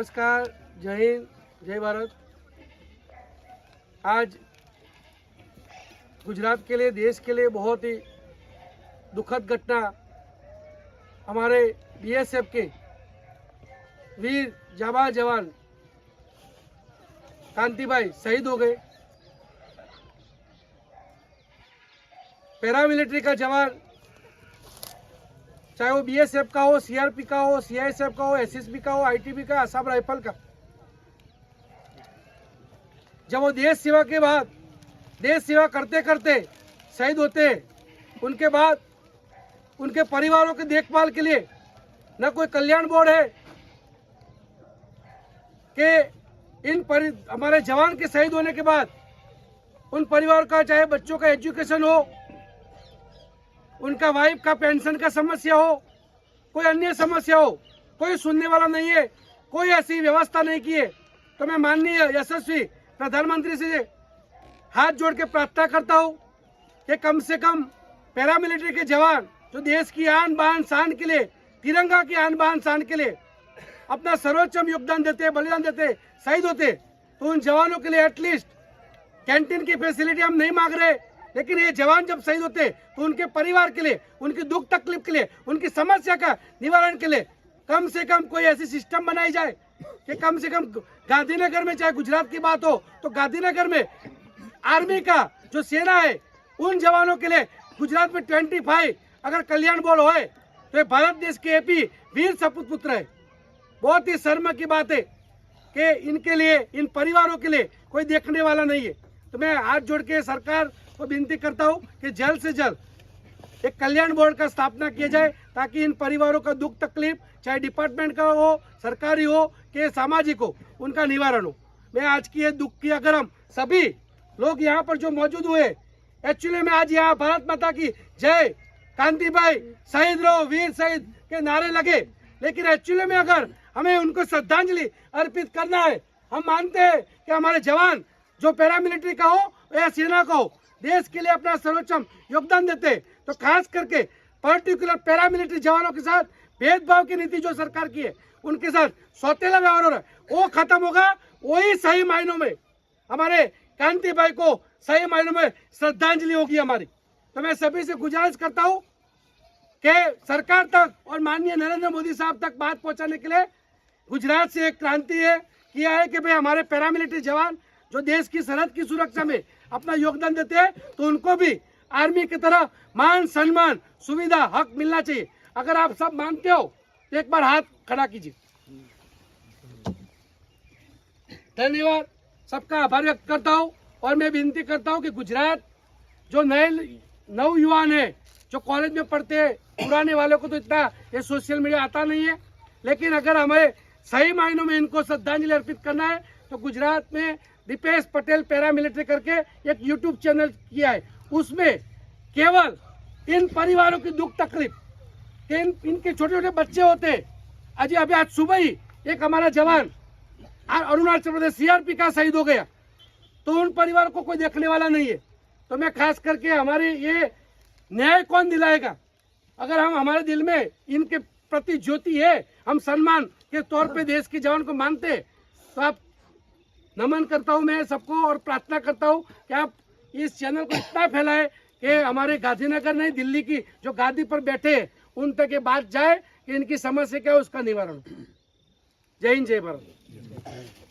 नमस्कार, जय हिंद, जय भारत। आज गुजरात के लिए, देश के लिए बहुत ही दुखद घटना, हमारे बीएसएफ के वीर जाबाज जवान कांतिभाई शहीद हो गए। पैरामिलिट्री का जवान, चाहे वो बीएसएफ का हो, सीआरपी का हो, सीआईएसएफ का हो, एसएसबी का हो, आईटीबी का, असम राइफल का, जब वो देश सेवा के बाद देश सेवा करते करते शहीद होते हैं, उनके बाद उनके परिवारों की देखभाल के लिए न कोई कल्याण बोर्ड है कि हमारे जवान के शहीद होने के बाद उन परिवार का, चाहे बच्चों का एजुकेशन हो, उनका वाइफ का पेंशन का समस्या हो, कोई अन्य समस्या हो, कोई सुनने वाला नहीं है, कोई ऐसी व्यवस्था नहीं की है। तो मैं माननीय यशस्वी प्रधानमंत्री से हाथ जोड़ के प्रार्थना करता हूँ कि कम से कम पैरामिलिट्री के जवान जो देश की आन बान शान के लिए, तिरंगा की आन बान शान के लिए अपना सर्वोच्चम योगदान देते, बलिदान देते, शहीद होते, तो उन जवानों के लिए एटलीस्ट कैंटीन की फैसिलिटी हम नहीं मांग रहे, लेकिन ये जवान जब शहीद होते तो उनके परिवार के लिए, उनकी दुख तकलीफ के लिए, उनकी समस्या का निवारण के लिए कम से कम कोई ऐसी सिस्टम बनाई जाए कि कम से कम गांधीनगर में, चाहे गुजरात की बात हो तो गांधीनगर में आर्मी का जो सेना है, उन जवानों के लिए गुजरात में 25 अगर कल्याण बोर्ड होए तो ये भारत देश के एपी वीर सपूत पुत्र है। बहुत ही शर्म की बात है कि इनके लिए, इन परिवारों के लिए कोई देखने वाला नहीं है। तो मैं हाथ जोड़ के सरकार को विनती करता हूँ कि जल्द से जल्द एक कल्याण बोर्ड का स्थापना किया जाए, ताकि इन परिवारों का दुख तकलीफ, चाहे डिपार्टमेंट का हो, सरकारी हो कि सामाजिक हो, उनका निवारण हो। मैं आज की ये दुख की, अगर हम सभी लोग यहाँ पर जो मौजूद हुए, एक्चुअली में आज यहाँ भारत माता की जय, कांतिभाई शहीद रहो, वीर शहीद के नारे लगे, लेकिन एक्चुअली में अगर हमें उनको श्रद्धांजलि अर्पित करना है, हम मानते हैं कि हमारे जवान जो पैरामिलिट्री का हो या सेना का हो, देश के लिए अपना सर्वोच्चम योगदान देते, तो खास करके पर्टिकुलर पैरामिलिट्री जवानों के साथ भेदभाव की नीति जो सरकार की है, उनके साथ सौतेला व्यवहार हो रहा है, वो खत्म होगा। वही सही मायनों में हमारे कांतिभाई को सही मायनों में श्रद्धांजलि होगी हमारी। तो मैं सभी से गुजारिश करता हूँ कि सरकार तक और माननीय नरेंद्र मोदी साहब तक बात पहुंचाने के लिए गुजरात से एक क्रांति है किया है कि भाई हमारे पैरामिलिट्री जवान जो देश की सरहद की सुरक्षा में अपना योगदान देते हैं, तो उनको भी आर्मी की तरह मान सम्मान, सुविधा, हक मिलना चाहिए। अगर आप सब मानते हो तो एक बार हाथ खड़ा कीजिए। धन्यवाद, सबका आभार व्यक्त करता हूँ। और मैं विनती करता हूँ कि गुजरात जो नए नवयुवान है, जो कॉलेज में पढ़ते हैं, पुराने वालों को तो इतना ये सोशल मीडिया आता नहीं है, लेकिन अगर हमें सही मायनों में इनको श्रद्धांजलि अर्पित करना है तो गुजरात में दीपेश पटेल पैरामिलिट्री करके एक यूट्यूब चैनल किया है, उसमें केवल इन परिवारों की दुख तकलीफ, इनके छोटे छोटे बच्चे होते हैं। अभी आज सुबह ही एक हमारा जवान अरुणाचल प्रदेश सीआरपी का शहीद हो गया, तो उन परिवारों को कोई देखने वाला नहीं है। तो मैं खास करके हमारे ये न्याय कौन दिलाएगा? अगर हम, हमारे दिल में इनके प्रति ज्योति है, हम सम्मान के तौर पे देश के जवान को मानते हैं, तो आप नमन करता हूं मैं सबको और प्रार्थना करता हूं कि आप इस चैनल को इतना फैलाएं कि हमारे गांधीनगर नहीं, दिल्ली की जो गादी पर बैठे हैं, उन तक ये बात जाए कि इनकी समस्या क्या है, उसका निवारण। जय हिंद, जय भारत।